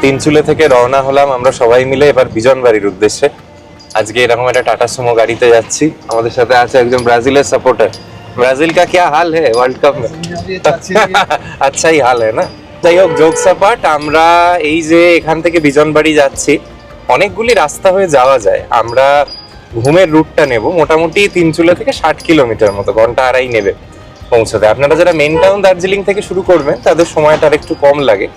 তিনচুলে থেকে রওনা হলাম আমরা সবাই মিলে এবার বিজনবাড়ির উদ্দেশ্যে। আজকে এরকম একটা টাটা সুমো গাড়িতে যাচ্ছি। আমাদের সাথে আছে একজন ব্রাজিলের সাপোর্টার। ব্রাজিল কা क्या हाल है वर्ल्ड कप में? अच्छा ही हाल है ना। যাই হোক, জোকস অ্যাপার্ট, আমরা এই যে এখান থেকে বিজনবাড়ি যাচ্ছি, অনেকগুলি রাস্তা হয়ে যাওয়া যায়। আমরা ঘুমের রুটটা নেব, মোটামুটি তিনচুলে থেকে 60 কিলোমিটার মতো, ঘন্টা আড়াই নেবে পৌঁছতে। আপনারা যারা মেন টাউন দার্জিলিং থেকে শুরু করবেন তাদের সময়টা আর একটু কম লাগে,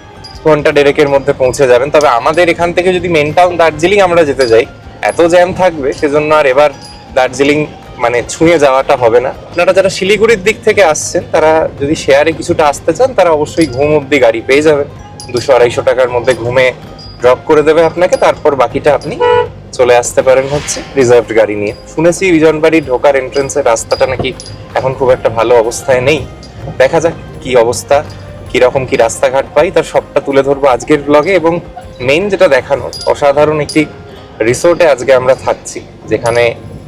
ঘন্টা দেড়েকের মধ্যে পৌঁছে যাবেন। তবে আমাদের এখান থেকে যদি মেন টাউন দার্জিলিং আমরা যেতে যাই, এত জ্যাম থাকবে, সেজন্য আর এবার দার্জিলিং মানে ছুঁয়ে যাওয়াটা হবে না। আপনারা যারা শিলিগুড়ির দিক থেকে আসছেন, তারা যদি শেয়ারে কিছুটা আসতে চান, তারা অবশ্যই ঘুম অব্দি গাড়ি পেয়ে যাবেন। 200-250 টাকার মধ্যে ঘুমে ড্রপ করে দেবে আপনাকে, তারপর বাকিটা আপনি চলে আসতে পারেন হচ্ছে রিজার্ভড গাড়ি নিয়ে। শুনেছি বিজনবাড়ি ঢোকার এন্ট্রেন্সের রাস্তাটা নাকি এখন খুব একটা ভালো অবস্থায় নেই। দেখা যাক কি অবস্থা, কিরকম কি রাস্তাঘাট পাই, তার সবটা তুলে ধরবো আজকের ব্লগে। এবং মেইন যেটা দেখানোর, অসাধারণ একটি রিসোর্টে আজকে আমরা থাকছি, যেখানে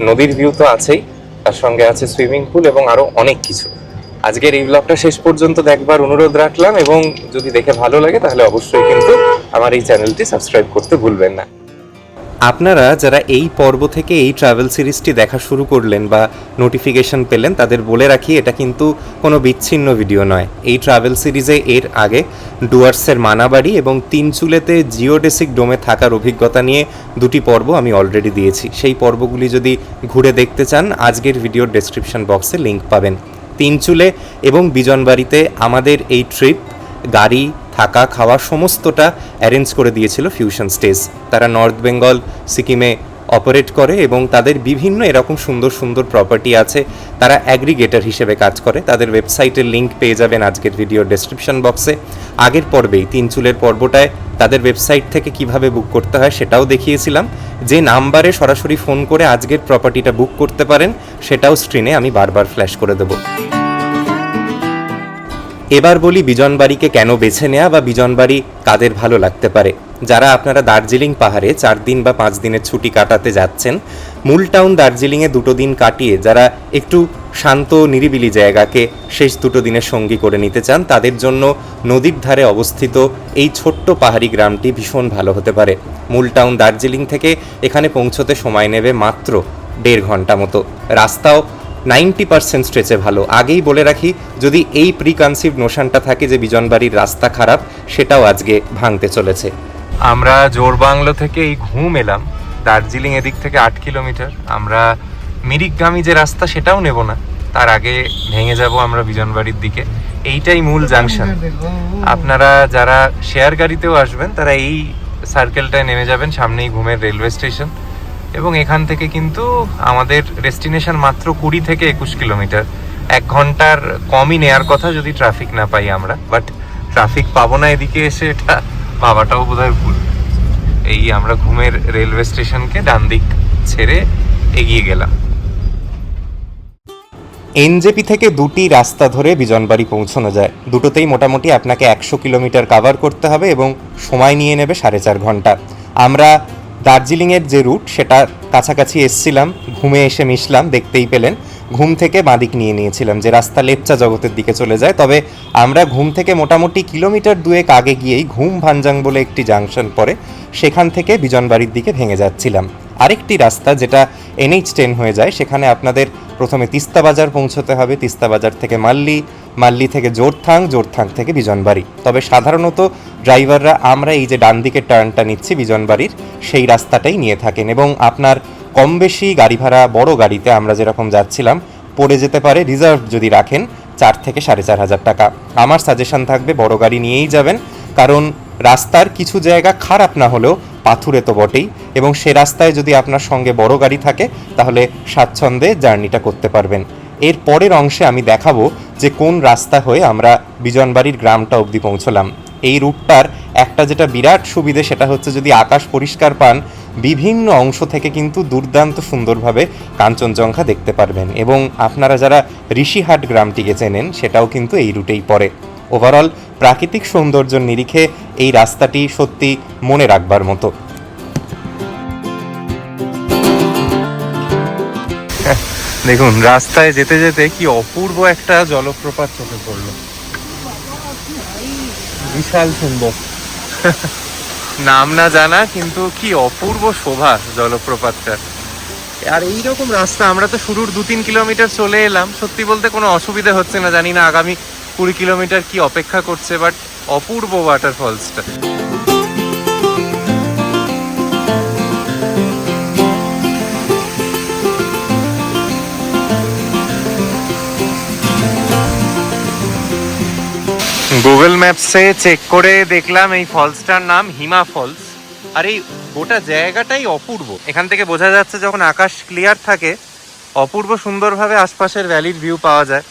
নদীর ভিউ তো আছেই, তার সঙ্গে আছে সুইমিং পুল এবং আরো অনেক কিছু। আজকের এই ব্লগটা শেষ পর্যন্ত দেখবার অনুরোধ রাখলাম, এবং যদি দেখে ভালো লাগে তাহলে অবশ্যই কিন্তু আমার এই চ্যানেলটি সাবস্ক্রাইব করতে ভুলবেন না। আপনারা যারা এই পর্ব থেকে এই ট্রাভেল সিরিজটি দেখা শুরু করলেন বা নোটিফিকেশন পেলেন, তাদের বলে রাখি এটা কিন্তু কোনো বিচ্ছিন্ন ভিডিও নয়। এই ট্রাভেল সিরিজে এর আগে ডুয়ার্সের মানাবাড়ি এবং তিনচুলেতে জিওডেসিক ডোমে থাকার অভিজ্ঞতা নিয়ে 2টি পর্ব আমি অলরেডি দিয়েছি। সেই পর্বগুলি যদি ঘুরে দেখতে চান, আজকের ভিডিওর ডেসক্রিপশন বক্সে লিঙ্ক পাবেন। তিনচুলে এবং বিজনবাড়িতে আমাদের এই ট্রিপ, গাড়ি, থাকা, খাওয়া সমস্তটা অ্যারেঞ্জ করে দিয়েছিল ফিউশন স্টেজ। তারা নর্থ বেঙ্গল, সিকিমে অপারেট করে এবং তাদের বিভিন্ন এরকম সুন্দর সুন্দর প্রপার্টি আছে। তারা অ্যাগ্রিগেটর হিসেবে কাজ করে। তাদের ওয়েবসাইটের লিঙ্ক পেয়ে যাবেন আজকের ভিডিওর ডেসক্রিপশন বক্সে। আগের পর্বেই তিনচুলের পর্বটায় তাদের ওয়েবসাইট থেকে কিভাবে বুক করতে হয় সেটাও দেখিয়েছিলাম। যে নাম্বারে সরাসরি ফোন করে আজকের প্রপার্টিটা বুক করতে পারেন, সেটাও স্ক্রিনে আমি বারবার ফ্ল্যাশ করে দেবো। এবার বলি বিজনবাড়িকে কেন বেছে নেওয়া বা বিজনবাড়ি কাদের ভালো লাগতে পারে। যারা আপনারা দার্জিলিং পাহাড়ে 4 দিন বা 5 দিনের ছুটি কাটাতে যাচ্ছেন, মূল টাউন দার্জিলিংয়ে 2 দিন কাটিয়ে যারা একটু শান্ত নিরিবিলি জায়গাকে শেষ 2 দিনের সঙ্গী করে নিতে চান, তাদের জন্য নদীর ধারে অবস্থিত এই ছোট্ট পাহাড়ি গ্রামটি ভীষণ ভালো হতে পারে। মূল টাউন দার্জিলিং থেকে এখানে পৌঁছতে সময় নেবে মাত্র 1.5 ঘন্টা মতো। রাস্তাও 90% স্ট্রেচে ভালো। আগেই বলে রাখি, যদি এই প্রিকনসিভ নোশনটা থাকে যে বিজনবাড়ির রাস্তা খারাপ, সেটাও আজকে ভাঙতে চলেছে। আমরা জোরবাংলো থেকে এই ঘুম এলাম, দার্জিলিং এদিক থেকে 8 কিলোমিটার। আমরা মিরিকগামী যে রাস্তা সেটাও নেব না, তার আগে ভেঙে যাব আমরা বিজনবাড়ির দিকে। এইটাই মূল জাংশন। আপনারা যারা শেয়ার গাড়িতেও আসবেন, তারা এই সার্কেলটায় নেমে যাবেন, সামনেই ঘুমের রেলওয়ে স্টেশন। এবং এখান থেকে কিন্তু আমাদের ডেস্টিনেশন মাত্র 20 থেকে 21 কিলোমিটার। 1 ঘন্টার কমই নেয়ার কথা যদি ট্রাফিক না পাই আমরা, বাট ট্রাফিক পাবো না এদিকে এসে, এটা ভাবাটাও বোধহয় ভুল। এই আমরা ঘুমের রেলওয়ে স্টেশনকে ডান দিক ছেড়ে এগিয়ে গেলাম। এনজেপি থেকে 2টি রাস্তা ধরে বিজনবাড়ি পৌঁছানো যায়। দুটোতেই মোটামুটি আপনাকে 100 কিলোমিটার কাভার করতে হবে এবং সময় নিয়ে নেবে 4.5 ঘন্টা। আমরা দার্জিলিংয়ের যে রুট, সেটার কাছাকাছি এসছিলাম, ঘুমে এসে মিশলাম, দেখতেই পেলেন। ঘুম থেকে বাঁদিক নিয়ে নিয়েছিলাম, যে রাস্তা লেপচা জগতের দিকে চলে যায়। তবে আমরা ঘুম থেকে মোটামুটি কিলোমিটার 2 আগে গিয়েই ঘুম ভাঞ্জাং বলে একটি জাংশন পড়ে, সেখান থেকে বিজনবাড়ির দিকে ভেঙে যাচ্ছিলাম। আরেকটি রাস্তা যেটা NH10 হয়ে যায়, সেখানে আপনাদের প্রথমে তিস্তা বাজার পৌঁছতে হবে, তিস্তা বাজার থেকে মাল্লি, মাল্লি থেকে জোরথাং, জোরথাং থেকে বিজনবাড়ি। তবে সাধারণত ড্রাইভাররা আমরা এই যে ডান দিকের টার্নটা নিচ্ছি বিজনবাড়ির, সেই রাস্তাটাই নিয়ে থাকেন। এবং আপনার কম বেশি গাড়ি ভাড়া, বড় গাড়িতে আমরা যেরকম যাচ্ছিলাম, পড়ে যেতে পারে রিজার্ভ যদি রাখেন 4 থেকে 4,500 টাকা। আমার সাজেশন থাকবে বড় গাড়ি নিয়েই যাবেন, কারণ রাস্তার কিছু জায়গা খারাপ না হলেও পাথুরে তো বটেই, এবং সে রাস্তায় যদি আপনার সঙ্গে বড় গাড়ি থাকে তাহলে স্বাচ্ছন্দ্যে জার্নিটা করতে পারবেন। এর পরের অংশে আমি দেখাবো যে কোন রাস্তা হয়ে আমরা বিজনবাড়ির গ্রামটা অবধি পৌঁছলাম। এই রুটটার একটা যেটা বিরাট সুবিধে, সেটা হচ্ছে যদি আকাশ পরিষ্কার পান, বিভিন্ন অংশ থেকে কিন্তু দুর্দান্ত সুন্দরভাবে কাঞ্চনজঙ্ঘা দেখতে পারবেন। এবং আপনারা যারা ঋষিহাট গ্রামটিকে চেনেন, সেটাও কিন্তু এই রুটেই পড়ে। ওভারঅল প্রাকৃতিক সৌন্দর্যের নিরিখে এই রাস্তাটি সত্যি মনে রাখবার মতো। দেখুন, রাস্তায় যেতে যেতে কি অপূর্ব একটা জলপ্রপাত চোখে পড়লো, বিশাল সুন্দর। নাম না জানা, কিন্তু কি অপূর্ব শোভা জলপ্রপাতটা। আর এইরকম রাস্তা, আমরা তো শুরুর 2-3 কিলোমিটার চলে এলাম, সত্যি বলতে কোনো অসুবিধা হচ্ছে না। জানি না আগামী 20 কিলোমিটার কি অপেক্ষা করছে, বাট অপূর্ব ওয়াটারফলসটা। গুগল ম্যাপসে চেক করে দেখলাম এই ফলসটার নাম হিমা ফলস। আর এই গোটা জায়গাটাই অপূর্ব। এখান থেকে বোঝা যাচ্ছে যখন আকাশ ক্লিয়ার থাকে অপূর্ব সুন্দরভাবে আশপাশের ভ্যালির ভিউ পাওয়া যায়।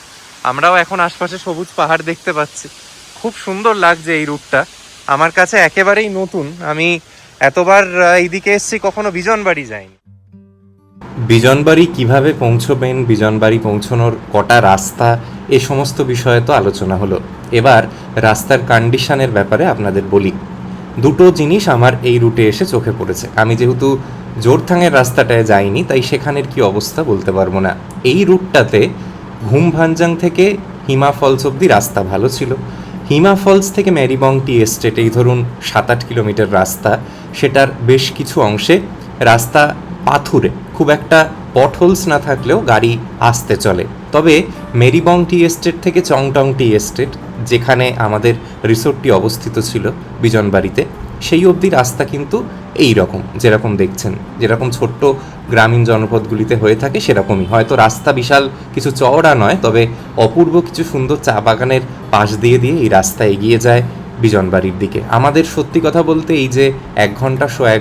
আমরাও এখন আশপাশে সবুজ পাহাড় দেখতে পাচ্ছি, খুব সুন্দর লাগছে এই রুটটা। আমার কাছে একেবারেই নতুন, আমি এতবার এইদিকে এসেছি, কখনো বিজনবাড়ি যাইনি। বিজনবাড়ি কিভাবে পৌঁছবেন, বিজনবাড়ি পৌঁছানোর কটা রাস্তা, এ সমস্ত বিষয়ে তো আলোচনা হলো। এবার রাস্তার কন্ডিশনের ব্যাপারে আপনাদের বলি। দুটো জিনিস আমার এই রুটে এসে চোখে পড়েছে। আমি যেহেতু জোরথাঙের রাস্তাটায় যাইনি, তাই সেখানের কি অবস্থা বলতে পারবো না। এই রুটটাতে ঘুমভাঞ্জাং থেকে হিমা ফলস অব্দি রাস্তা ভালো ছিল। হিমা ফলস থেকে ম্যারিবং টি এস্টেট, এই ধরুন 7-8 কিলোমিটার রাস্তা, সেটার বেশ কিছু অংশে রাস্তা পাথুরে, খুব একটা পটহোলস না থাকলেও গাড়ি আসতে চলে। তবে মেরিবং টি এস্টেট থেকে চংটং টি এস্টেট, যেখানে আমাদের রিসোর্টটি অবস্থিত ছিল বিজনবাড়িতে, সেই অবধি রাস্তা কিন্তু এই রকম, যেরকম দেখছেন, যেরকম ছোট্ট গ্রামীণ জনপদগুলিতে হয়ে থাকে সেরকমই। হয়তো রাস্তা বিশাল কিছু চওড়া নয়, তবে অপূর্ব কিছু সুন্দর চা বাগানের পাশ দিয়ে দিয়ে এই রাস্তা এগিয়ে যায় বিজনবাড়ির দিকে। আমাদের সত্যি কথা বলতে এই যে 1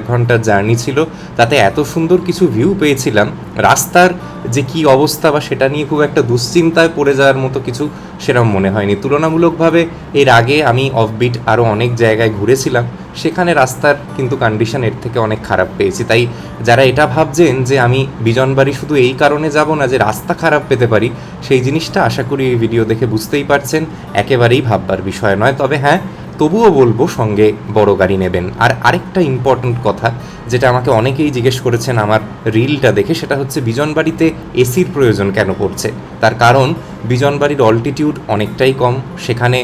ঘন্টার জার্নি ছিল, তাতে এত সুন্দর কিছু ভিউ পেয়েছিলাম, রাস্তার যে কি অবস্থা বা সেটা নিয়ে খুব একটা দুশ্চিন্তায় পড়ে যাওয়ার মতো কিছু সেরকম মনে হয়নি। তুলনামূলকভাবে এর আগে আমি অফবিট আরও অনেক জায়গায় ঘুরেছিলাম, সেখানে রাস্তার কিন্তু কন্ডিশন এর থেকে অনেক খারাপ পেয়েছি। তাই যারা এটা ভাবছেন যে আমি বিজনবাড়ি শুধু এই কারণে যাব না যে রাস্তা খারাপ পেতে পারি, সেই জিনিসটা আশা করি এই ভিডিও দেখে বুঝতেই পারছেন একেবারেই ভাববার বিষয় নয়। তবে হ্যাঁ, তবুও বলবো সঙ্গে বড় গাড়ি নেবেন। আর আরেকটা ইম্পর্ট্যান্ট কথা, যেটা আমাকে অনেকেই জিজ্ঞেস করেছেন আমার রিলটা দেখে, সেটা হচ্ছে বিজনবাড়িতে এসির প্রয়োজন কেন পড়ছে। তার কারণ বিজনবাড়ির অল্টিটিউড অনেকটাই কম। সেখানে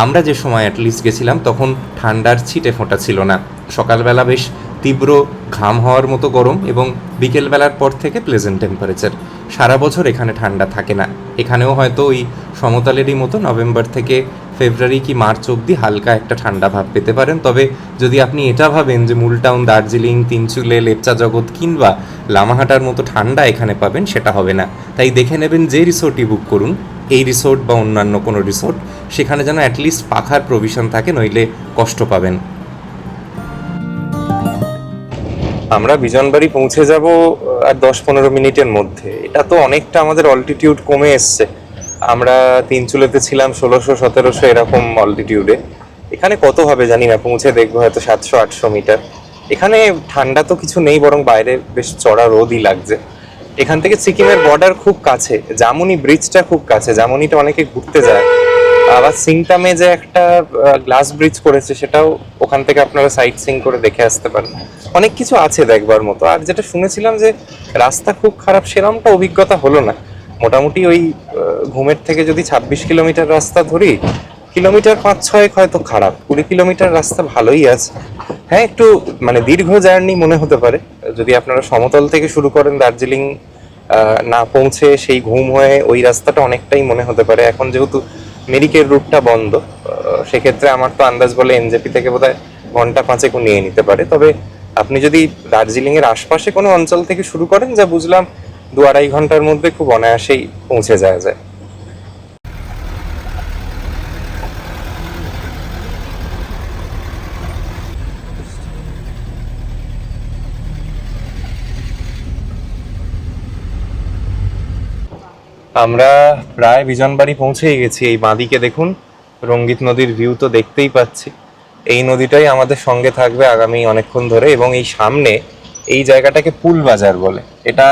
আমরা যে সময় অ্যাটলিস্ট গেছিলাম তখন ঠান্ডার ছিটে ফোঁটা ছিল না। সকালবেলা বেশ তীব্র ঘাম হওয়ার মতো গরম, এবং বিকেলবেলার পর থেকে প্লেজেন্ট টেম্পারেচার। সারা বছর এখানে ঠান্ডা থাকে না। এখানেও হয়তো ওই সমতলেরই মতো নভেম্বর থেকে ফেব্রুয়ারি কি মার্চ অবধি হালকা একটা ঠান্ডা ভাব পেতে পারেন। তবে যদি আপনি এটা ভাবেন যে মূলটাউন, দার্জিলিং, তিনচুলে, লেপচা জগৎ কিংবা লামাহাটার মতো ঠান্ডা এখানে পাবেন, সেটা হবে না। তাই দেখে নেবেন যে রিসোর্টই বুক করুন, এই রিসোর্ট বা অন্যান্য কোনো রিসোর্ট, সেখানে যেন অ্যাটলিস্ট পাখার প্রভিশন থাকে, নইলে কষ্ট পাবেন। আমরা বিজনবাড়ি পৌঁছে যাব আর 10-15 মিনিটের মধ্যে। এটা তো অনেকটা আমাদের অল্টিটিউড কমে এসছে। আমরা তিনচুলেতে ছিলাম 1600-1700 এরকম অল্টিটিউডে। এখানে কত হবে জানি না, পৌঁছে দেখবো হয়তো 700-800 মিটার। এখানে ঠান্ডা তো কিছু নেই, বরং বাইরে বেশ চড়া রোদই লাগছে। এখান থেকে সিকিমের বর্ডার খুব কাছে, জামুনি ব্রিজটা খুব কাছে, জামুনিটা অনেকে ঘুরতে যায়। আবার সিংটামে যে একটা গ্লাস ব্রিজ করেছে, সেটাও ওখান থেকে আপনারা সাইট সিং করে দেখে আসতে পারেন। অনেক কিছু আছে দেখবার মতো। আর যেটা শুনেছিলাম যে রাস্তা খুব খারাপ, সেরকমটা অভিজ্ঞতা হলো না। মোটামুটি ওই ঘুমের থেকে যদি 26 কিলোমিটার রাস্তা ধরি, কিলোমিটার 5-6 হয়তো খারাপ, 20 কিলোমিটার রাস্তা ভালোই আছে। হ্যাঁ, একটু মানে দীর্ঘ জার্নি মনে হতে পারে যদি আপনারা সমতল থেকে শুরু করেন, দার্জিলিং না পৌঁছে সেই ঘুম হয়ে ওই রাস্তাটা অনেকটাই মনে হতে পারে। এখন যেহেতু মেরিকের রুটটা বন্ধ, সেক্ষেত্রে আমার তো আন্দাজ বলে এনজেপি থেকে বোধহয় 1-5 নিয়ে নিতে পারে। তবে আপনি যদি দার্জিলিং এর আশপাশে কোনো অঞ্চল থেকে শুরু করেন, যা বুঝলাম 2-2.5 ঘন্টার মধ্যে খুব অনায়াসেই পৌঁছে যাওয়া যায়। আমরা প্রায় বিজনবাড়ি পৌঁছেই গেছি। এই বাঁদিকে দেখুন, রঙ্গিত নদীর ভিউ তো দেখতেই পাচ্ছি। এই নদীটাই আমাদের সঙ্গে থাকবে আগামী অনেকক্ষণ ধরে। এবং এই সামনে এই জায়গাটাকে পুল বাজার বলে। এটা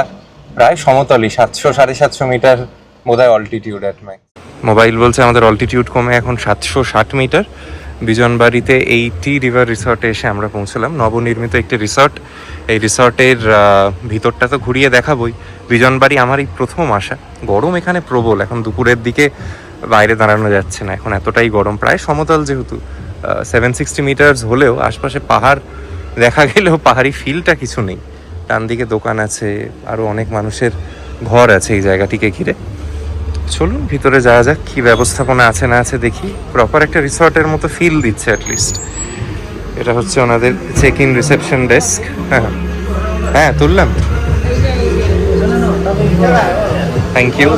প্রায় সমতলই, 700-750 মিটার বোধহয় অল্টিটিউড অ্যাট ম্যাক্স। মোবাইল বলছে আমাদের অল্টিটিউড কমে এখন 760 মিটার। বিজনবাড়িতে এই টি রিভার রিসর্টে এসে আমরা পৌঁছলাম। নবনির্মিত একটি রিসর্ট। এই রিসর্টের ভিতরটা তো ঘুরিয়ে দেখাবই। বিজনবাড়ি আমার এই প্রথম আসা। গরম এখানে প্রবল, এখন দুপুরের দিকে বাইরে দাঁড়ানো যাচ্ছে না, এখন এতটাই গরম। প্রায় সমতল যেহেতু, 760 মিটার্স হলেও আশপাশে পাহাড় দেখা গেলেও পাহাড়ি ফিলটা কিছু নেই। ডান দিকে দোকান আছে, আরও অনেক মানুষের ঘর আছে এই জায়গাটিকে ঘিরে। চলুন ভিতরে যাওয়া যাক, কী ব্যবস্থাপনা আছে না আছে দেখি। প্রপার একটা রিসর্টের মতো ফিল দিচ্ছে অ্যাটলিস্ট। এটা হচ্ছে ওনাদের চেক ইন রিসেপশন ডেস্ক। হ্যাঁ হ্যাঁ, তুললাম, থ্যাংক ইউ।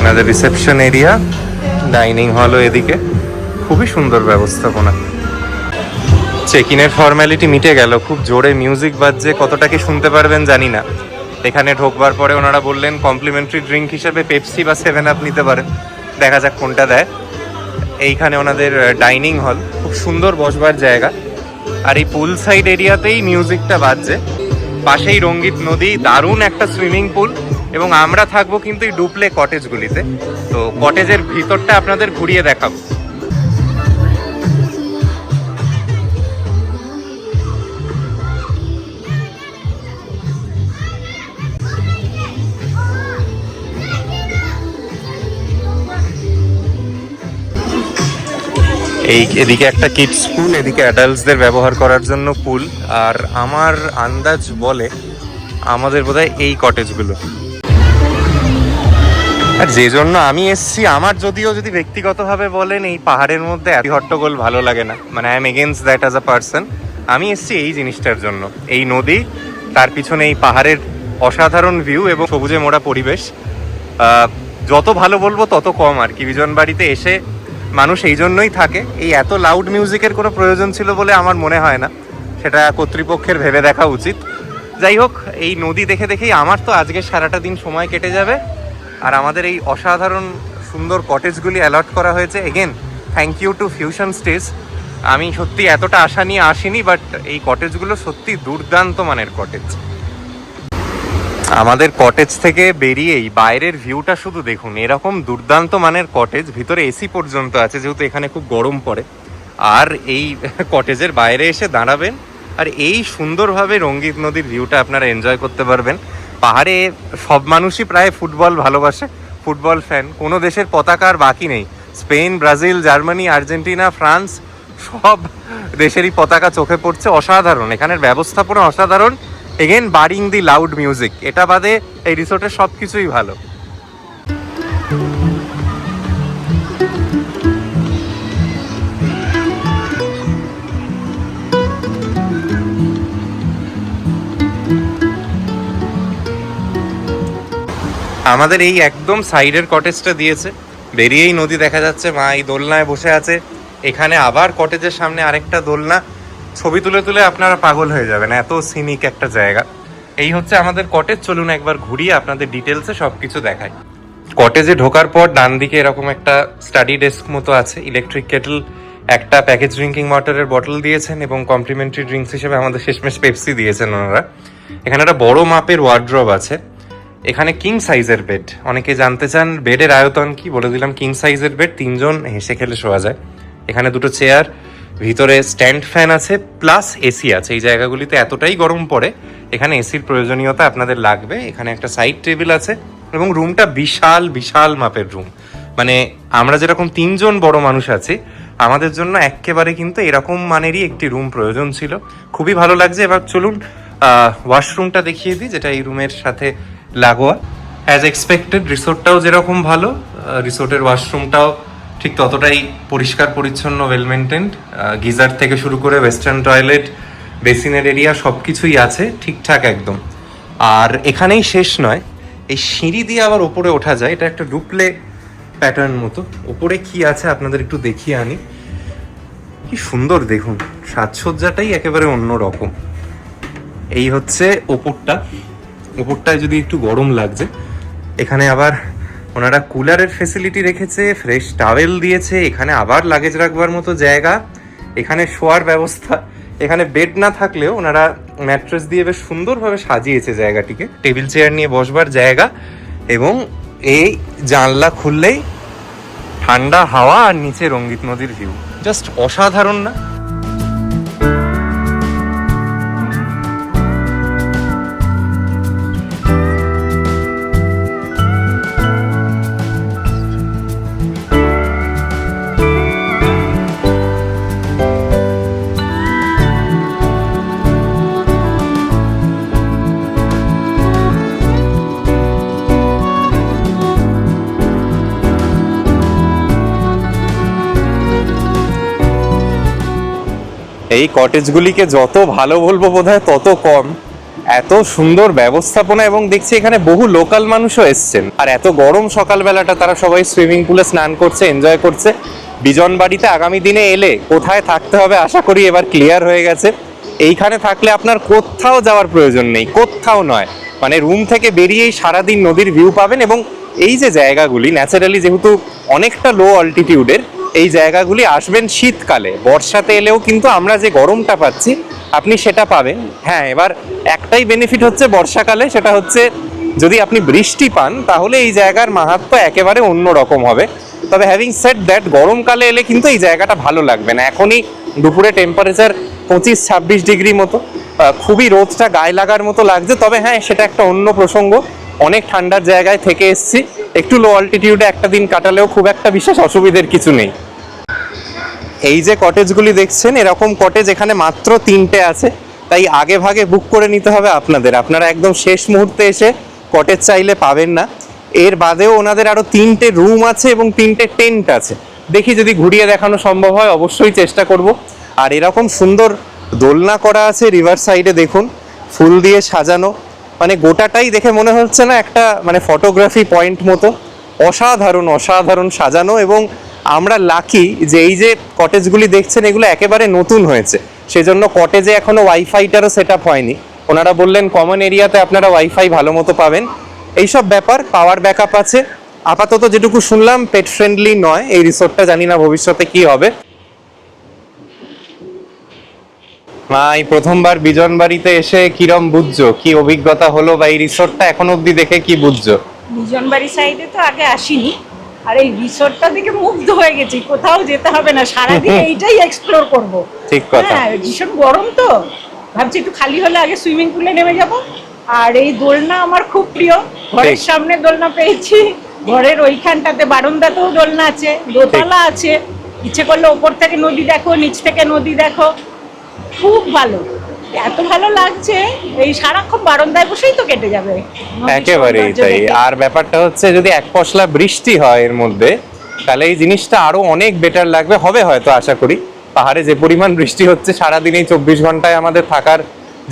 ওনাদের রিসেপশন এরিয়া, ডাইনিং হলও এদিকে, খুবই সুন্দর ব্যবস্থাপনা। চেক ইনের ফর্ম্যালিটি মিটে গেল, খুব জোরে মিউজিক বাজছে, কতটা কি শুনতে পারবেন জানি না। এখানে ঢোকবার পরে ওনারা বললেন কমপ্লিমেন্টারি ড্রিঙ্ক হিসেবে পেপসি বা 7 আপ নিতে পারেন, দেখা যাক কোনটা দেয়। এইখানে ওনাদের ডাইনিং হল, খুব সুন্দর বসবার জায়গা। আর এই পুল সাইড এরিয়াতেই মিউজিকটা বাজছে, পাশেই রঙ্গিত নদী, দারুণ একটা সুইমিং পুল। এবং আমরা থাকবো কিন্তু এই ডুপ্লে কটেজগুলিতে, তো কটেজের ভিতরটা আপনাদের ঘুরিয়ে দেখাবো। এদিকে একটা কিডস পুল, এদিকে অ্যাডাল্টসদের ব্যবহার করার জন্য পুল। আর আমার আন্দাজ বলে আমাদের বোধহয় এই কটেজগুলো। আর যে জন্য আমি এসছি, আমার যদিও যদি ব্যক্তিগতভাবে বলেন এই পাহাড়ের মধ্যে এত হট্টগোল ভালো লাগে না, মানে I am against that as a person. আমি এসছি এই জিনিসটার জন্য, এই নদী, তার পিছনে এই পাহাড়ের অসাধারণ ভিউ এবং সবুজে মোড়া পরিবেশ। যত ভালো বলবো তত কম আর কি। বিজন বাড়িতে এসে মানুষ এই জন্যই থাকে। এই এত লাউড মিউজিকের কোনো প্রয়োজন ছিল বলে আমার মনে হয় না, সেটা কর্তৃপক্ষের ভেবে দেখা উচিত। যাই হোক, এই নদী দেখে দেখেই আমার তো আজকে সারাটা দিন সময় কেটে যাবে। আর আমাদের এই অসাধারণ সুন্দর কটেজগুলি অ্যালট করা হয়েছে। Again thank you to fusion stage. আমি সত্যি এতটা আশা নিয়ে আসিনি, বাট এই কটেজগুলো সত্যি দুর্দান্ত মানের কটেজ। আমাদের কটেজ থেকে বেরিয়েই বাইরের ভিউটা শুধু দেখুন, এরকম দুর্দান্ত মানের কটেজ, ভিতরে এসি পর্যন্ত আছে যেহেতু এখানে খুব গরম পড়ে। আর এই কটেজের বাইরে এসে দাঁড়াবেন আর এই সুন্দরভাবে রঙ্গিত নদীর ভিউটা আপনারা এনজয় করতে পারবেন। পাহাড়ে সব মানুষই প্রায় ফুটবল ভালোবাসে, ফুটবল ফ্যান, কোনো দেশের পতাকা আর বাকি নেই। Spain, Brazil, Germany, Argentina, France, সব দেশেরই পতাকা চোখে পড়ছে। অসাধারণ, এখানের ব্যবস্থাপনা অসাধারণ। এগেন বারিং দি লাউড মিউজিক, এটা বাদে এই রিসোর্টের সব কিছুই ভালো। আমাদের এই একদম সাইডের কটেজটা দিয়েছে, বেরিয়েই নদী দেখা যাচ্ছে। মা এই দোলনায় বসে আছে, এখানে আবার কটেজের সামনে আরেকটা দোলনা। ছবি তুলে তুলে আপনারা পাগল হয়ে যাবেন, এত সিনিক একটা জায়গা। এই হচ্ছে আমাদের কটেজ। চলুন একবার ঘুরিয়ে আপনাদের ডিটেলসে সব কিছু দেখাই। কটেজে ঢোকার পর ডান দিকে এরকম একটা স্টাডি ডেস্ক মতো আছে, ইলেকট্রিক কেটল, একটা প্যাকেজ ড্রিঙ্কিং ওয়াটারের বটল দিয়েছেন এবং কমপ্লিমেন্টারি ড্রিঙ্কস হিসেবে আমাদের শেষমেশ পেপসি দিয়েছেন ওনারা। এখানে একটা বড় মাপের ওয়ার্ড্রব আছে। এখানে কিং সাইজের বেড, অনেকে জানতে চান বেডের আয়তন কি, বলে দিলাম কিং সাইজের বেড, 3 জন হেসে খেলে শোয়া যায়। এখানে 2টো চেয়ার, ভিতরে স্ট্যান্ড ফ্যান আছে, প্লাস এসি আছে। এই জায়গাগুলিতে এতটাই গরম পড়ে, এখানে এসির প্রয়োজনীয়তা আপনাদের লাগবে। এখানে একটা সাইড টেবিল আছে এবং রুমটা বিশাল বিশাল মাপের রুম। মানে আমরা যেরকম 3 জন বড় মানুষ আছি, আমাদের জন্য একেবারে কিন্তু এরকম মানেরই একটি রুম প্রয়োজন ছিল। খুবই ভালো লাগছে। এবার চলুন ওয়াশরুমটা দেখিয়ে দিই, যেটা এই রুমের সাথে লাগোয়া। অ্যাজ এক্সপেক্টেড রিসোর্টটাও যেরকম ভালো, রিসোর্টের ওয়াশরুমটাও ঠিক ততটাই পরিষ্কার পরিচ্ছন্ন, ওয়েল মেনটেন্ড। গিজার থেকে শুরু করে ওয়েস্টার্ন টয়লেট, বেসিনের এরিয়া সব কিছুই আছে ঠিকঠাক একদম। আর এখানেই শেষ নয়, এই সিঁড়ি দিয়ে আবার ওপরে ওঠা যায়। এটা একটা ডুপ্লে প্যাটার্ন মতো। ওপরে কি আছে আপনাদের একটু দেখিয়ে আনি। কি সুন্দর দেখুন, সাজসজ্জাটাই একেবারে অন্য রকম। এই হচ্ছে ওপরটা। ওপরটায় যদি একটু গরম লাগছে, এখানে আবার ওনারা কুলারের ফেসিলিটি রেখেছে, ফ্রেশ টাওয়েল দিয়েছে। এখানে আবার লাগেজ রাখবার মতো জায়গা, এখানে শোয়ার ব্যবস্থা। এখানে বেড না থাকলেও ওনারা ম্যাট্রেস দিয়ে বেশ সুন্দরভাবে সাজিয়েছে জায়গাটিকে। টেবিল চেয়ার নিয়ে বসবার জায়গা এবং এই জানলা খুললেই ঠান্ডা হাওয়া আর নিচে রঙ্গিত নদীর ভিউ। জাস্ট অসাধারণ না? এই কটেজগুলিকে যত ভালো বলবো বোধহয় তত কম। এত সুন্দর ব্যবস্থাপনা, এবং দেখছি এখানে বহু লোকাল মানুষও এসছেন। আর এত গরম সকালবেলাটা তারা সবাই সুইমিং পুলে স্নান করছে, এনজয় করছে। বিজনবাড়িতে আগামী দিনে এলে কোথায় থাকতে হবে আশা করি এবার ক্লিয়ার হয়ে গেছে। এইখানে থাকলে আপনার কোথাও যাওয়ার প্রয়োজন নেই, কোথাও নয়। মানে রুম থেকে বেরিয়েই সারাদিন নদীর ভিউ পাবেন। এবং এই যে জায়গাগুলি ন্যাচারালি যেহেতু অনেকটা লো অল্টিটিউডের, এই জায়গাগুলি আসবেন শীতকালে, বর্ষাতে এলেও কিন্তু আমরা যে গরমটা পাচ্ছি আপনি সেটা পাবেন। হ্যাঁ, এবার একটাই বেনিফিট হচ্ছে বর্ষাকালে, সেটা হচ্ছে যদি আপনি বৃষ্টি পান তাহলে এই জায়গার মাহাত্ম্য একেবারে অন্য রকম হবে। তবে হ্যাভিং সেড দ্যাট, গরমকালে এলে কিন্তু এই জায়গাটা ভালো লাগবে না। এখনই দুপুরে টেম্পারেচার 25-26 ডিগ্রি মতো, খুবই রোদটা গায়ে লাগার মতো লাগছে। তবে হ্যাঁ, সেটা একটা অন্য প্রসঙ্গ। অনেক ঠান্ডার জায়গায় থেকে এসছি, একটু লো অল্টিটিউডে একটা দিন কাটালেও খুব একটা বিশেষ অসুবিধের কিছু নেই। এই যে কটেজগুলি দেখছেন, এরকম কটেজ এখানে মাত্র 3টে আছে, তাই আগে ভাগে বুক করে নিতে হবে আপনাদের। আপনারা একদম শেষ মুহূর্তে এসে কটেজ চাইলে পাবেন না। এর বাদেও ওনাদের আরও 3টে রুম আছে এবং 3টে টেন্ট আছে। দেখি যদি ঘুরিয়ে দেখানো সম্ভব হয়, অবশ্যই চেষ্টা করব। আর এরকম সুন্দর দোলনা করা আছে রিভার সাইডে, দেখুন ফুল দিয়ে সাজানো, মানে গোটাটাই দেখে মনে হচ্ছে না একটা মানে ফটোগ্রাফি পয়েন্ট মতো। অসাধারণ অসাধারণ সাজানো। এবং আমরা লাকি যে এই যে কটেজগুলি দেখছেন এগুলো একেবারে নতুন হয়েছে, সেজন্য কটেজে এখনো ওয়াইফাইটারও সেট আপ হয়নি। ওনারা বললেন কমন এরিয়াতে আপনারা ওয়াইফাই ভালো মতো পাবেন। এইসব ব্যাপার, পাওয়ার ব্যাকআপ আছে। আপাতত যেটুকু শুনলাম পেট ফ্রেন্ডলি নয় এই রিসোর্টটা, জানি না ভবিষ্যতে কি হবে। মা, এই প্রথমবার বিজনবাড়িতে এসে কিরম বুঝছো, কি অভিজ্ঞতা হলো, বা এই রিসোর্টটা এখন অবধি দেখে কি বুঝছো? বিজনবাড়ি সাইডে তো আগে আসিনি, আর এই রিসোর্টটা দেখে মুগ্ধ হয়ে গেছি। কোথাও যেতে হবে না, সারাদিন এইটাই এক্সপ্লোর করব। ঠিক কথা। হ্যাঁ, ভীষণ গরম তো, ভাবছি একটু খালি হলে আগে সুইমিং পুলে নেমে যাব। আর এই দোলনা আমার খুব প্রিয়, ঘরের সামনে দোলনা পেয়েছি, ঘরের ওইখানটাতে বারান্দাতেও দোলনা আছে, দোতলা আছে। ইচ্ছে করলে ওপর থেকে নদী দেখো, নিচ থেকে নদী দেখো, খুব ভালো। এত ভালো লাগছে, এই সারাক্ষণ বারান্দায় বসেই তো কেটে যাবে। একেবারেই তাই। আর ব্যাপারটা হচ্ছে যদি এক পশলা বৃষ্টি হয় এর মধ্যে, তাহলে এই জিনিসটা আরো অনেক বেটার লাগবে, হবে হয়তো আশা করি। পাহাড়ে যে পরিমাণ বৃষ্টি হচ্ছে সারাদিন, এই 24 ঘন্টায় আমাদের থাকার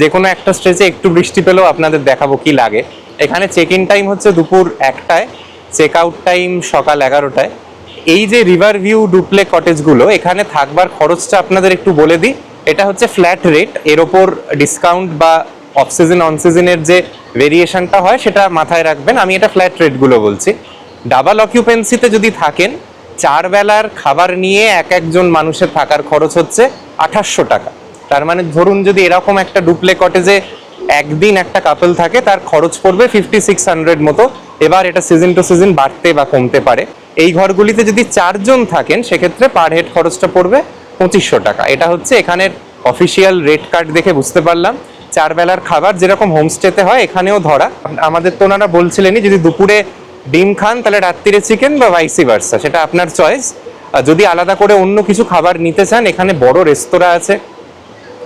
যে কোনো একটা স্ট্রেচে একটু বৃষ্টি পেলেও আপনাদের দেখাবো কি লাগে। এখানে চেক ইন টাইম হচ্ছে দুপুর 1টায়, চেক আউট টাইম সকাল 11টায়। এই যে রিভার ভিউ ডুপ্লে কটেজগুলো, এখানে থাকবার খরচটা আপনাদের একটু বলে দিই। এটা হচ্ছে ফ্ল্যাট রেট, এর ওপর ডিসকাউন্ট বা অফ সিজন অন সিজনের যে ভেরিয়েশনটা হয় সেটা মাথায় রাখবেন। আমি এটা ফ্ল্যাট রেটগুলো বলছি। ডাবল অকিউপেন্সিতে যদি থাকেন, 4 বেলার খাবার নিয়ে একজন মানুষের থাকার খরচ হচ্ছে 2800 টাকা। তার মানে ধরুন যদি এরকম একটা ডুপ্লে কটেজে একদিন একটা কাপল থাকে, তার খরচ পড়বে 5600 মতো। এবার এটা সিজন টু সিজন বাড়তে বা কমতে পারে। এই ঘরগুলিতে যদি 4 জন থাকেন, সেক্ষেত্রে পার হেড খরচটা পড়বে 2500 টাকা। এটা হচ্ছে এখানের অফিসিয়াল রেট কার্ড দেখে বুঝতে পারলাম। 4 বেলার খাবার যেরকম হোমস্টেতে হয় এখানেও ধরা। আমাদের তো ওনারা বলছিলেনই যদি দুপুরে ডিম খান তাহলে রাত্রিরে চিকেন বা ভাইসি ভার্সা, সেটা আপনার চয়েস। যদি আলাদা করে অন্য কিছু খাবার নিতে চান, এখানে বড় রেস্তোরাঁ আছে,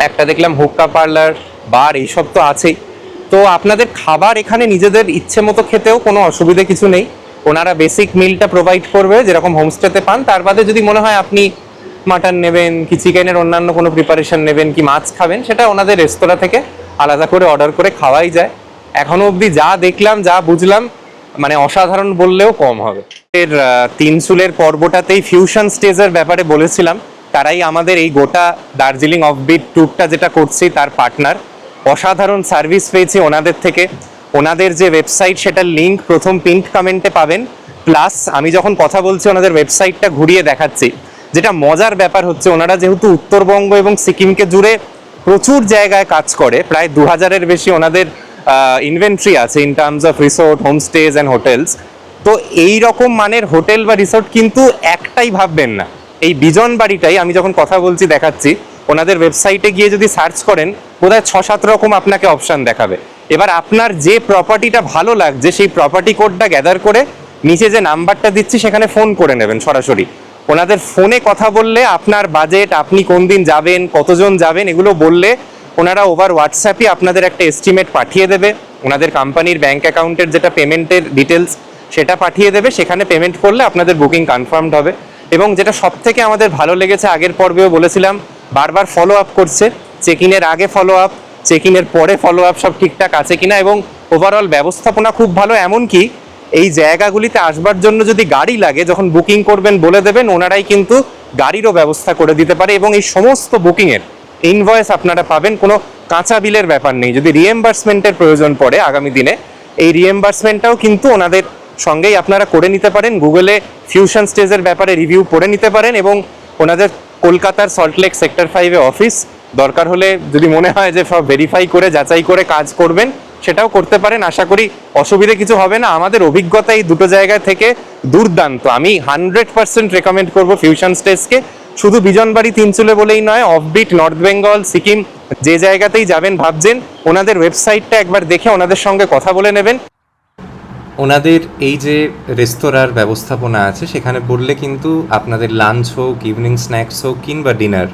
একটা দেখলাম হুক্কা পার্লার, বার, এইসব তো আছেই। তো আপনাদের খাবার এখানে নিজেদের ইচ্ছে মতো খেতেও কোনো অসুবিধে কিছু নেই। ওনারা বেসিক মিলটা প্রোভাইড করবে যেরকম হোমস্টেতে পান। তার বাদে যদি মনে হয় আপনি মাটন নেবেন কি চিকেনের অন্যান্য কোনো প্রিপারেশন নেবেন কি মাছ খাবেন, সেটা ওনাদের রেস্তোরাঁ থেকে আলাদা করে অর্ডার করে খাওয়াই যায়। এখনো অবধি যা দেখলাম, যা বুঝলাম, মানে অসাধারণ বললেও কম হবে। এর তিনসুলের পর্বটাতেই ফিউশন স্টেজের ব্যাপারে বলেছিলাম, তারাই আমাদের এই গোটা দার্জিলিং অফবিট ট্যুরটা যেটা করছি তার পার্টনার। অসাধারণ সার্ভিস পেয়েছি ওনাদের থেকে। ওনাদের যে ওয়েবসাইট সেটার লিঙ্ক প্রথম পিন্ট কমেন্টে পাবেন। প্লাস আমি যখন কথা বলছি ওনাদের ওয়েবসাইটটা ঘুরিয়ে দেখাচ্ছি। যেটা মজার ব্যাপার হচ্ছে, ওনারা যেহেতু উত্তরবঙ্গ এবং সিকিমকে জুড়ে প্রচুর জায়গায় কাজ করে, প্রায় 2000-এর বেশি ওনাদের ইনভেন্টরি আছে in terms of resort, homestays and hotels. তো এই রকম মানের হোটেল বা রিসোর্ট কিন্তু একটাই ভাববেন না, এই বিজনবাড়িটাই। আমি যখন কথা বলছি দেখাচ্ছি, ওনাদের ওয়েবসাইটে গিয়ে যদি সার্চ করেন বোধহয় 6-7 রকম আপনাকে অপশান দেখাবে। এবার আপনার যে প্রপার্টিটা ভালো লাগছে সেই প্রপার্টি কোডটা গ্যাদার করে নিচে যে নাম্বারটা দিচ্ছি সেখানে ফোন করে নেবেন সরাসরি। ওনাদের ফোনে কথা বললে আপনার বাজেট, আপনি কোন দিন যাবেন, কতজন যাবেন, এগুলো বললে ওনারা ওভার হোয়াটসঅ্যাপই আপনাদের একটা এস্টিমেট পাঠিয়ে দেবে। ওনাদের কোম্পানির ব্যাংক অ্যাকাউন্টের যেটা পেমেন্টের ডিটেলস সেটা পাঠিয়ে দেবে, সেখানে পেমেন্ট করলে আপনাদের বুকিং কনফার্মড হবে। এবং যেটা সব থেকে আমাদের ভালো লেগেছে, আগের পর্বেও বলেছিলাম, বারবার ফলো আপ করছে, চেক ইনের আগে ফলো আপ, চেক ইনের পরে ফলো আপ, সব ঠিকঠাক আছে কিনা, এবং ওভারঅল ব্যবস্থাপনা খুব ভালো। এমনকি এই জায়গাগুলিতে আসবার জন্য যদি গাড়ি লাগে, যখন বুকিং করবেন বলে দেবেন, ওনারাই কিন্তু গাড়িরও ব্যবস্থা করে দিতে পারে, এবং এই সমস্ত বুকিংয়ের ইনভয়েস আপনারা পাবেন, কোনো কাঁচা বিলের ব্যাপার নেই। যদি রিএম্বার্সমেন্টের প্রয়োজন পড়ে আগামী দিনে, এই রিএম্বার্সমেন্টটাও কিন্তু ওনাদের সঙ্গেই আপনারা করে নিতে পারেন। গুগলে ফিউশন স্টেজের ব্যাপারে রিভিউ পড়ে নিতে পারেন, এবং ওনাদের কলকাতার সল্টলেক সেক্টর 5-এ অফিস, দরকার হলে যদি মনে হয় যে সব ভেরিফাই করে যাচাই করে কাজ করবেন, সেটাও করতে পারেন। আশা করি অসুবিধে কিছু হবে না। আমাদের অভিজ্ঞতা এই দুটো জায়গা থেকে দুর্দান্ত। আমি 100% রেকমেন্ড করব ফিউশন স্টেজকে। শুধু বিজনবাড়ি তিনচুলে বলেই নয়, অফবিট, নর্থ বেঙ্গল, সিকিম, যে জায়গাতেই যাবেন ভাবছেন, ওনাদের ওয়েবসাইটটা একবার দেখে ওনাদের সঙ্গে কথা বলে নেবেন। ওনাদের এই যে রেস্তোরাঁর ব্যবস্থাপনা আছে, সেখানে বললে কিন্তু আপনাদের লাঞ্চ হোক, ইভিনিং স্ন্যাক্স হোক কিংবা ডিনার,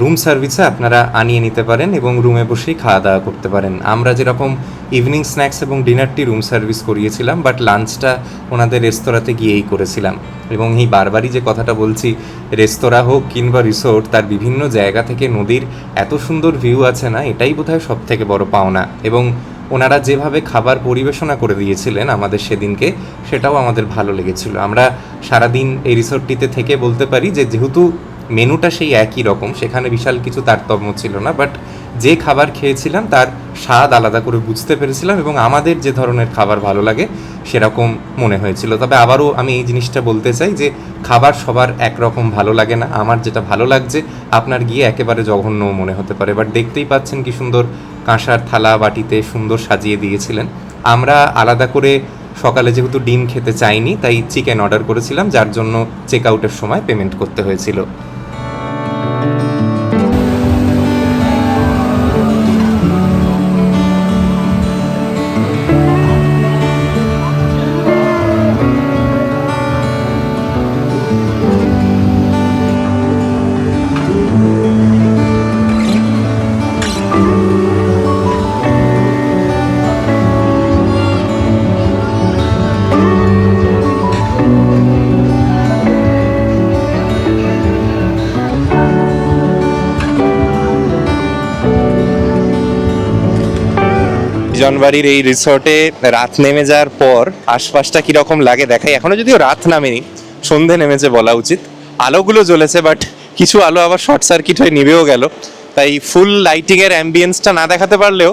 রুম সার্ভিসে আপনারা আনিয়ে নিতে পারেন এবং রুমে বসেই খাওয়া দাওয়া করতে পারেন। আমরা যেরকম ইভিনিং স্ন্যাক্স এবং ডিনারটি রুম সার্ভিস করিয়েছিলাম, বাট লাঞ্চটা ওনাদের রেস্তোরাঁতে গিয়েই করেছিলাম। এবং এই বারবারই যে কথাটা বলছি, রেস্তোরাঁ হোক কিংবা রিসোর্ট, তার বিভিন্ন জায়গা থেকে নদীর এত সুন্দর ভিউ আছে না, এটাই বোধহয় সব থেকে বড় পাওনা। এবং ওনারা যেভাবে খাবার পরিবেশনা করে দিয়েছিলেন আমাদের সেদিনকে, সেটাও আমাদের ভালো লেগেছিল। আমরা সারাদিন এই রিসোর্টটিতে থেকে বলতে পারি যে যেহেতু মেনুটা সেই একই রকম, সেখানে বিশাল কিছু তারতম্য ছিল না, বাট যে খাবার খেয়েছিলাম তার স্বাদ আলাদা করে বুঝতে পেরেছিলাম, এবং আমাদের যে ধরনের খাবার ভালো লাগে সেরকম মনে হয়েছিল। তবে আবারও আমি এই জিনিসটা বলতে চাই যে খাবার সবার একরকম ভালো লাগে না। আমার যেটা ভালো লাগছে আপনার গিয়ে একেবারে জঘন্যও মনে হতে পারে। বাট দেখতেই পাচ্ছেন কি সুন্দর কাঁসার থালা বাটিতে সুন্দর সাজিয়ে দিয়েছিলেন। আমরা আলাদা করে সকালে যেহেতু ডিম খেতে চাইনি, তাই চিকেন অর্ডার করেছিলাম, যার জন্য চেক আউটের সময় পেমেন্ট করতে হয়েছিল। বিজনবাড়ির এই রিসর্টে রাত নেমে যাওয়ার পর আশপাশটা কিরকম লাগে দেখাই। এখনো যদিও রাত নামেনি, সন্ধে নেমেছে বলা উচিত। আলোগুলো জ্বলেছে, বাট কিছু আলো আবার শর্ট সার্কিট হয়ে নিভেও গেল, তাই ফুল লাইটিং এর অ্যাম্বিয়েন্সটা না দেখাতে পারলেও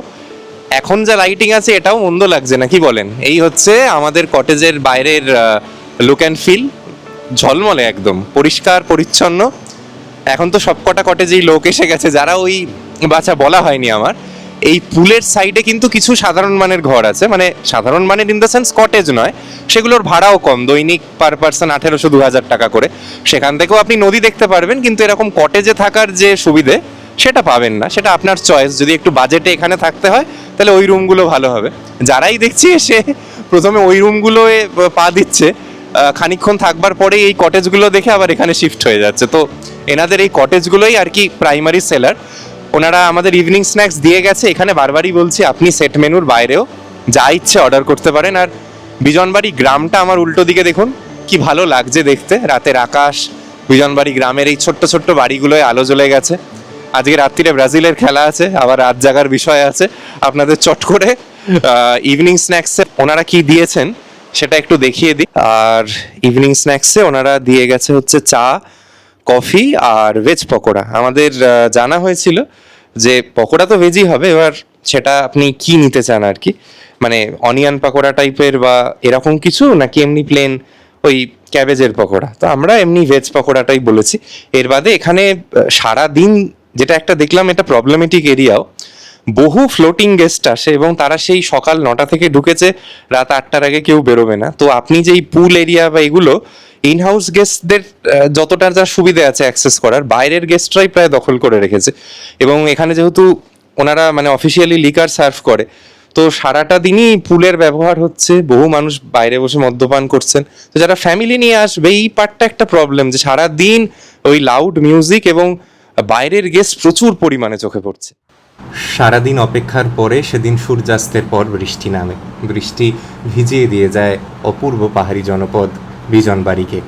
এখন যা লাইটিং আছে এটাও মন্দ লাগছে না, কি বলেন? এই হচ্ছে আমাদের কটেজের বাইরের লুক অ্যান্ড ফিল। ঝলমলে, একদম পরিষ্কার পরিচ্ছন্ন। এখন তো সবকটা কটেজেই লোক এসে গেছে, যারা ওই বাচ্চা বলা হয়নি আমার। এই পুলের সাইডে কিন্তু কিছু সাধারণ মানের ঘর আছে, মানে সাধারণ মানের ইন দ্য সেন্স কটেজ নয়, সেগুলোর ভাড়াও কম, দৈনিক পার পার্সন 1800-2000 টাকা করে। সেখান থেকেও আপনি নদী দেখতে পারবেন, কিন্তু এরকম কটেজে থাকার যে সুবিধে সেটা পাবেন না। সেটা আপনার চয়েস। যদি একটু বাজেটে এখানে থাকতে হয়, তাহলে ওই রুমগুলো ভালো হবে। যারাই দেখছি এসে প্রথমে ওই রুমগুলোয় পা দিচ্ছে, খানিকক্ষণ থাকবার পরে এই কটেজগুলো দেখে আবার এখানে শিফট হয়ে যাচ্ছে। তো এনাদের এই কটেজগুলোই আর কি প্রাইমারি সেলার। ওনারা আমাদের ইভিনিং স্ন্যাক্স দিয়ে গেছে। এখানে বারবারই বলছি, আপনি সেট মেনুর বাইরেও যা ইচ্ছে অর্ডার করতে পারেন। আর বিজনবাড়ি গ্রামটা আমার উল্টো দিকে দেখুন, কি ভালো লাগছে দেখতে। রাতের আকাশ, বিজনবাড়ি গ্রামের এই ছোট্ট ছোট্ট বাড়িগুলোয় আলো জ্বলে গেছে। আজকে রাত্রিরে ব্রাজিলের খেলা আছে, আবার রাত জাগার বিষয় আছে। আপনাদের চট করে ইভিনিং স্ন্যাক্সে ওনারা কি দিয়েছেন সেটা একটু দেখিয়ে দিই। আর ইভিনিং স্ন্যাক্সে ওনারা দিয়ে গেছে হচ্ছে চা, কফি আর ভেজ পকোড়া। আমাদের জানা হয়েছিল যে পকোড়া তো ভেজই হবে, এবার সেটা আপনি কি নিতে চান আর কি, মানে অনিয়ন পকোড়া টাইপের বা এরকম কিছু, নাকি এমনি প্লেন ওই ক্যাবেজের পকোড়া। তো আমরা এমনি ভেজ পকোড়াটাই বলেছি। এর বাদে এখানে সারা দিন যেটা একটা দেখলাম, এটা প্রবলেমেটিক এরিয়াও, বহু ফ্লোটিং গেস্ট আসে এবং তারা সেই সকাল 9টা থেকে ঢুকেছে, রাত 8টার আগে কেউ বেরোবে না। তো আপনি যেই পুল এরিয়া বা এগুলো ইনহাউস গেস্টদের যতটা যা সুবিধা আছে অ্যাক্সেস করার, বাইরের গেস্টরাই প্রায় দখল করে রেখেছে। এবং এখানে যেহেতু ওনারা মানে অফিসিয়ালি লিকার সার্ভ করে, তো সারাটা দিনই পুলের ব্যবহার হচ্ছে, বহু মানুষ বাইরে বসে মদ্যপান করছেন। তো যারা ফ্যামিলি নিয়ে আসবে, এই পার্টটা একটা প্রবলেম, যে সারাদিন ওই লাউড মিউজিক এবং বাইরের গেস্ট প্রচুর পরিমাণে চোখে পড়ছে। সারাদিন অপেক্ষার পরে সেদিন সূর্যাস্তের পর বৃষ্টি নামে। বৃষ্টি ভিজিয়ে দিয়ে যায় অপূর্ব পাহাড়ি জনপদ বিজনবাড়িকে।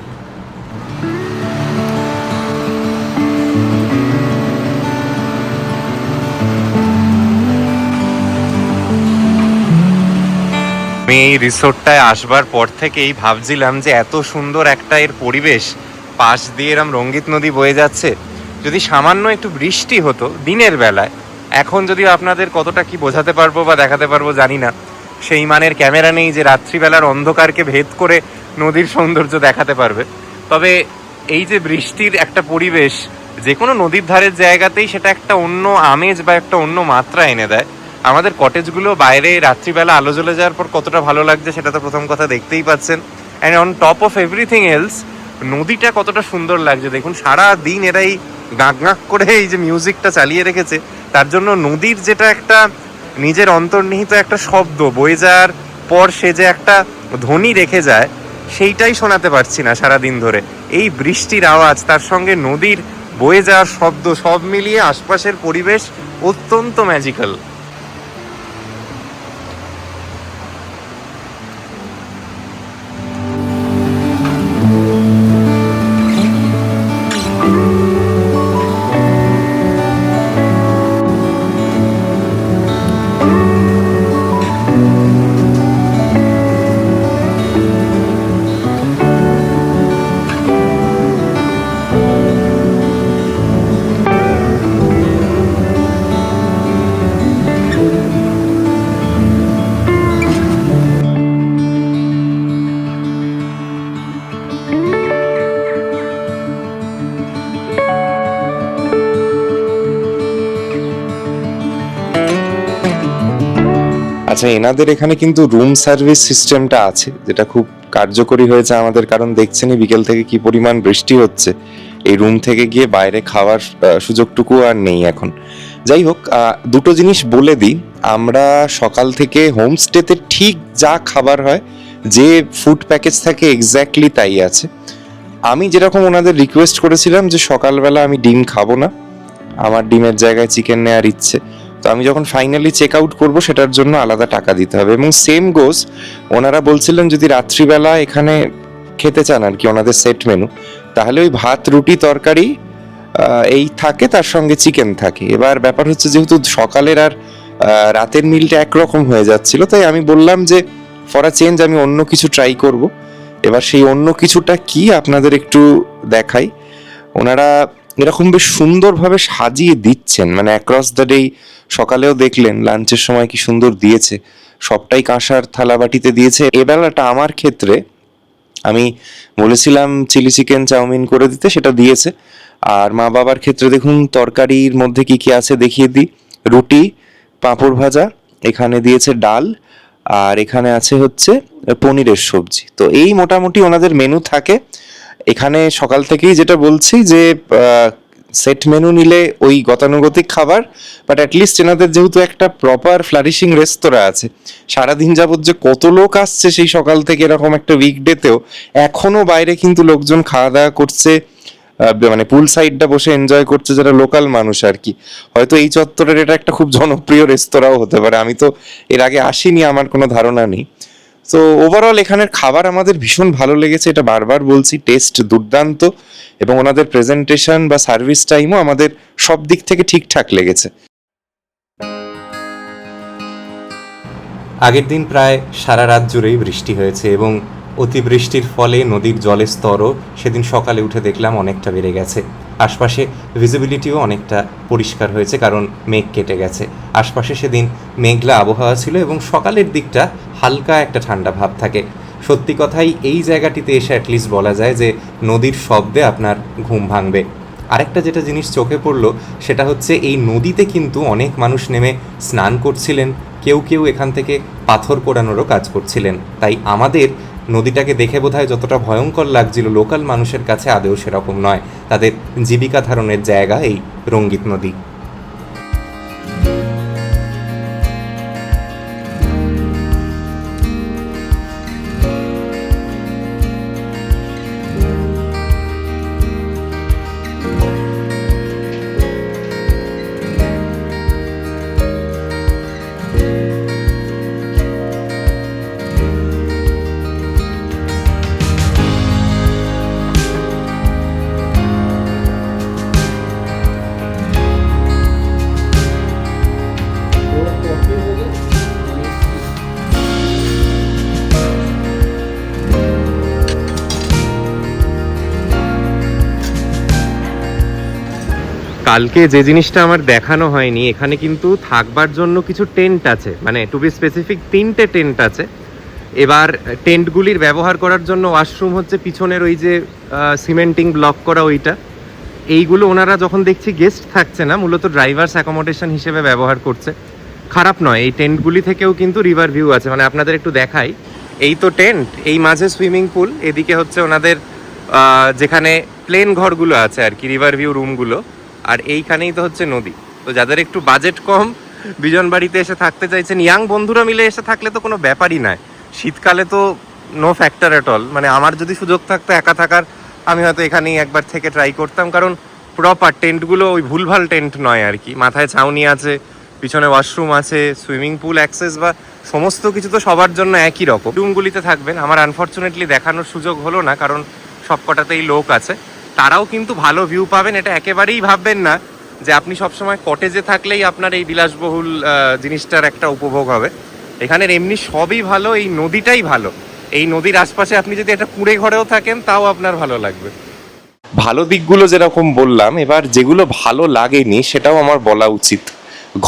আমি এই রিসোর্টটায় আসবার পর থেকেই ভাবছিলাম যে এত সুন্দর একটা এর পরিবেশ, পাশ দিয়ে এরম রঙ্গিত নদী বয়ে যাচ্ছে, যদি সামান্য একটু বৃষ্টি হতো দিনের বেলায়, এখন যদিও আপনাদের কতটা কি বোঝাতে পারবো বা দেখাতে পারবো জানি না, সেই মানের ক্যামেরা নেই যে রাত্রিবেলার অন্ধকারকে ভেদ করে নদীর সৌন্দর্য দেখাতে পারবে। তবে এই যে বৃষ্টির একটা পরিবেশ যে কোনো নদীর ধারের জায়গাতেই সেটা একটা অন্য আমেজ বা একটা অন্য মাত্রা এনে দেয়। আমাদের কটেজগুলো বাইরে রাত্রিবেলা আলো জ্বলে যাওয়ার পর কতটা ভালো লাগছে সেটা তো প্রথম কথা দেখতেই পাচ্ছেন। And on top of everything else নদীটা কতটা সুন্দর লাগছে দেখুন। সারা দিন এরাই গাঁক গাঁক করে এই যে মিউজিকটা চালিয়ে রেখেছে, তার জন্য নদীর যেটা একটা নিজের অন্তর্নিহিত একটা শব্দ বয়ে যাওয়ার পর সে যে একটা ধ্বনি রেখে যায়, সেইটাই শোনাতে পারছি না সারাদিন ধরে। এই বৃষ্টির আওয়াজ তার সঙ্গে নদীর বয়ে যাওয়ার শব্দ সব মিলিয়ে আশপাশের পরিবেশ অত্যন্ত ম্যাজিক্যাল। আচ্ছা, এনাদের এখানে কিন্তু রুম সার্ভিস সিস্টেমটা আছে, যেটা খুব কার্যকরী হয়েছে আমাদের, কারণ দেখছেনই বিকেল থেকে কি পরিমাণ বৃষ্টি হচ্ছে। এই রুম থেকে গিয়ে বাইরে খাওয়ার সুযোগটুকু আর নেই এখন। যাই হোক, দুটো জিনিস বলে দিই, আমরা সকাল থেকে হোমস্টেতে ঠিক যা খাবার হয়, যে ফুড প্যাকেজ থাকে এক্স্যাক্টলি তাই আছে। আমি যেরকম ওনাদের রিকোয়েস্ট করেছিলাম যে সকালবেলা আমি ডিম খাবো না, আমার ডিমের জায়গায় চিকেন নেওয়ার ইচ্ছে, তো আমি যখন ফাইনালি চেক আউট করবো সেটার জন্য আলাদা টাকা দিতে হবে। এবং সেম গোস, ওনারা বলছিলেন যদি রাত্রিবেলা এখানে খেতে চান আর কি ওনাদের সেট মেনু, তাহলে ওই ভাত রুটি তরকারি এই থাকে, তার সঙ্গে চিকেন থাকে। এবার ব্যাপার হচ্ছে যেহেতু সকালের আর রাতের মিলটা একরকম হয়ে যাচ্ছিল, তাই আমি বললাম যে ফর আ চেঞ্জ আমি অন্য কিছু ট্রাই করব। এবার সেই অন্য কিছুটা কি আপনাদের একটু দেখাই। ওনারা এরকম বেশ সুন্দরভাবে সাজিয়ে দিচ্ছেন, মানে অ্যাক্রস দ্য ডে। সকালেও দেখলেন লাঞ্চের সময় কি সুন্দর দিয়েছে, সবটাই কাঁসার থালা বাটিতে দিয়েছে। এবেলাটা আমার ক্ষেত্রে আমি বলেছিলাম চিলি চিকেন চাউমিন করে দিতে, সেটা দিয়েছে। আর মা বাবার ক্ষেত্রে দেখুন তরকারির মধ্যে কি কি আছে দেখিয়ে দিই। রুটি, পাঁপড় ভাজা, এখানে দিয়েছে ডাল, আর এখানে আছে হচ্ছে পনিরের সবজি। তো এই মোটামুটি ওনাদের মেনু থাকে এখানে। সকাল থেকেই যেটা বলছি যে সেট মেনু নিলে ওই গতানুগতিক খাবার, বাট অ্যাটলিস্ট এনাদের যেহেতু একটা প্রপার ফ্লারিশিং রেস্তোরাঁ আছে, সারাদিন যাবত যে কত লোক আসছে সেই সকাল থেকে এরকম একটা উইকডেতেও এখনো বাইরে কিন্তু লোকজন খাওয়া দাওয়া করছে, মানে পুল সাইডটা বসে এনজয় করছে যারা লোকাল মানুষ আর কি। হয়তো এই চত্বরের এটা একটা খুব জনপ্রিয় রেস্তোরাঁও হতে পারে, আমি তো এর আগে আসিনি, আমার কোনো ধারণা নেই। তো ওভারঅল এখানের খাবার আমাদের ভীষণ ভালো লেগেছে, এটা বারবার বলছি, টেস্ট দুর্দান্ত, এবং ওনাদের প্রেজেন্টেশন বা সার্ভিস টাইমও আমাদের সব দিক থেকে ঠিকঠাক লেগেছে। আগের দিন প্রায় সারা রাত জুড়েই বৃষ্টি হয়েছে, এবং অতিবৃষ্টির ফলে নদীর জলের স্তরও সেদিন সকালে উঠে দেখলাম অনেকটা বেড়ে গেছে। আশপাশে ভিজিবিলিটিও অনেকটা পরিষ্কার হয়েছে, কারণ মেঘ কেটে গেছে। আশপাশে সেদিন মেঘলা আবহাওয়া ছিল, এবং সকালের দিকটা হালকা একটা ঠান্ডা ভাব থাকে। সত্যি কথাই এই জায়গাটিতে এসে অ্যাটলিস্ট বলা যায় যে নদীর শব্দে আপনার ঘুম ভাঙবে। আরেকটা যেটা জিনিস চোখে পড়লো সেটা হচ্ছে এই নদীতে কিন্তু অনেক মানুষ নেমে স্নান করছিলেন, কেউ কেউ এখান থেকে পাথর পোড়ানোরও কাজ করছিলেন। তাই আমাদের নদীটাকে দেখে বোধহয় যতটা ভয়ঙ্কর লাগছিল, লোকাল মানুষের কাছে আদৌ সেরকম নয়। তাদের জীবিকা ধারণের জায়গা এই রঙ্গিত নদী। কালকে যে জিনিসটা আমার দেখানো হয়নি, এখানে কিন্তু থাকবার জন্য কিছু টেন্ট আছে, মানে টু বি স্পেসিফিক 3টে টেন্ট আছে। এবার টেন্টগুলির ব্যবহার করার জন্য ওয়াশরুম হচ্ছে পিছনের ওই যে সিমেন্টিং ব্লক করা ওইটা। এইগুলো ওনারা যখন দেখছি গেস্ট থাকছে না, মূলত ড্রাইভার্স অ্যাকোমোডেশন হিসেবে ব্যবহার করছে। খারাপ নয়, এই টেন্টগুলি থেকেও কিন্তু রিভার ভিউ আছে, মানে আপনাদের একটু দেখাই। এই তো টেন্ট, এই মাঝে সুইমিং পুল, এদিকে হচ্ছে ওনাদের যেখানে প্লেন ঘরগুলো আছে আর কি, রিভার ভিউ রুমগুলো, আর এইখানেই তো হচ্ছে নদী। তো যাদের একটু বাজেট কম, বিজন বাড়িতে এসে থাকতে চাইছেন, ইয়াং বন্ধুরা মিলে এসে থাকলে তো কোনো ব্যাপারই নয়। শীতকালে তো নো ফ্যাক্টর অ্যাট অল। মানে আমার যদি সুযোগ থাকতো একা থাকার, আমি হয়তো এখানেই একবার থেকে ট্রাই করতাম, কারণ প্রপার টেন্টগুলো ওই ভুলভাল টেন্ট নয় আর কি। মাথায় ছাউনি আছে, পিছনে ওয়াশরুম আছে, সুইমিং পুল অ্যাক্সেস বা সমস্ত কিছু তো সবার জন্য একই রকম। রুমগুলিতে থাকবেন, আমার আনফর্চুনেটলি দেখানোর সুযোগ হলো না, কারণ সব কটাতেই লোক আছে। তারাও কিন্তু ভালো ভিউ পাবেন, এটা একেবারেই ভাববেন না যে আপনি সবসময় কটেজে থাকলেই আপনার এই বিলাসবহুল জিনিসটার একটা উপভোগ হবে। এখানের এমনি সবই ভালো, এই নদীটাই ভালো। এই নদীর আশপাশে আপনি যদি একটা কুঁড়ে ঘরেও থাকেন তাও আপনার ভালো লাগবে। ভালো দিকগুলো যেরকম বললাম, এবার যেগুলো ভালো লাগেনি সেটাও আমার বলা উচিত।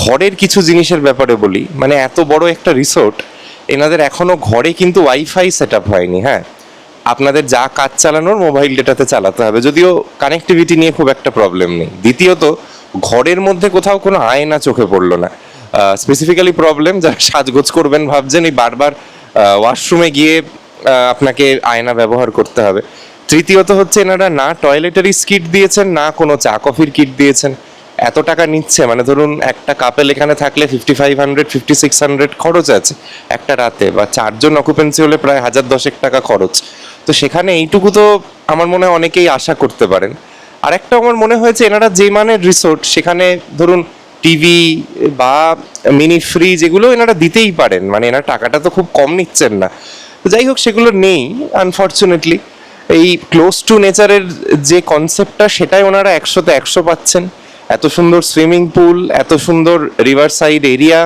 ঘরের কিছু জিনিসের ব্যাপারে বলি। মানে এত বড় একটা রিসোর্ট, এনাদের এখনো ঘরে কিন্তু ওয়াইফাই সেট আপ হয়নি। হ্যাঁ, আপনাদের যা কাজ চালানোর মোবাইল ডেটাতে চালাতে হবে, যদিও কানেক্টিভিটি নিয়ে খুব একটা প্রবলেম নেই। দ্বিতীয়ত, ঘরের মধ্যে কোথাও কোনো আয়না চোখে পড়লো না। স্পেসিফিক্যালি প্রবলেম যারা সাজগোজ করবেন ভাবছেন, এই বারবার ওয়াশরুমে গিয়ে আপনাকে আয়না ব্যবহার করতে হবে। তৃতীয়ত হচ্ছে, এনারা না টয়লেটারিস কিট দিয়েছেন, না কোনো চা কফির কিট দিয়েছেন। এত টাকা নিচ্ছে, মানে ধরুন একটা কাপেল এখানে থাকলে 5500 5600 খরচ আছে একটা রাতে, বা 4জন অকুপেন্সি হলে প্রায় 1010 টাকা খরচ। তো সেখানে এইটুকু তো আমার মনে হয় অনেকেই আশা করতে পারেন। আর একটা আমার মনে হয়েছে, এনারা যে মানের রিসোর্ট, সেখানে ধরুন টিভি বা মিনি ফ্রিজ এগুলো এনারা দিতেই পারেন, মানে এনারা টাকাটা তো খুব কম নিচ্ছেন না। তো যাই হোক, সেগুলো নেই আনফর্চুনেটলি। এই ক্লোজ টু নেচারের যে কনসেপ্টটা, সেটাই ওনারা 100তে 100 পাচ্ছেন। এত সুন্দর সুইমিং পুল, এত সুন্দর রিভার সাইড এরিয়া,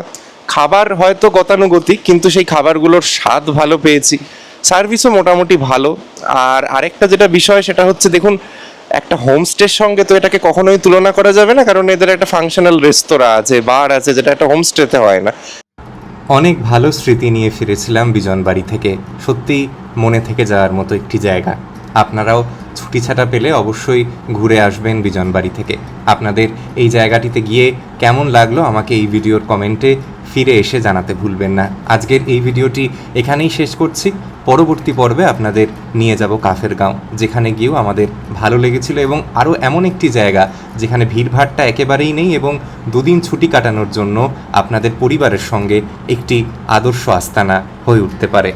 খাবার হয়তো গতানুগতিক, কিন্তু সেই খাবারগুলোর স্বাদ ভালো পেয়েছি, সার্ভিসও মোটামুটি ভালো। আর আরেকটা যেটা বিষয়, সেটা হচ্ছে দেখুন, একটা হোমস্টের সঙ্গে তো এটাকে কখনোই তুলনা করা যাবে না, কারণ এদের একটা ফাংশনাল রেস্তোরাঁ আছে, বার আছে, যেটা একটা হোমস্টেতে হয় না। অনেক ভালো স্মৃতি নিয়ে ফিরেছিলাম বিজন বাড়ি থেকে। সত্যি মনে থেকে যাওয়ার মতো একটি জায়গা। আপনারাও ছুটি ছাটা পেলে অবশ্যই ঘুরে আসবেন বিজন বাড়ি থেকে। আপনাদের এই জায়গাটিতে গিয়ে কেমন লাগলো আমাকে এই ভিডিওর কমেন্টে ফিরে এসে জানাতে ভুলবেন না। আজকের এই ভিডিওটি এখানেই শেষ করছি। পরবর্তী পর্বে আপনাদের নিয়ে যাব কাফেরগাঁও, যেখানে গিয়েও আমাদের ভালো লেগেছিল, এবং আরও এমন একটি জায়গা যেখানে ভিড়ভাড়টা একেবারেই নেই, এবং দুদিন ছুটি কাটানোর জন্য আপনাদের পরিবারের সঙ্গে একটি আদর্শ আস্তানা হয়ে উঠতে পারে।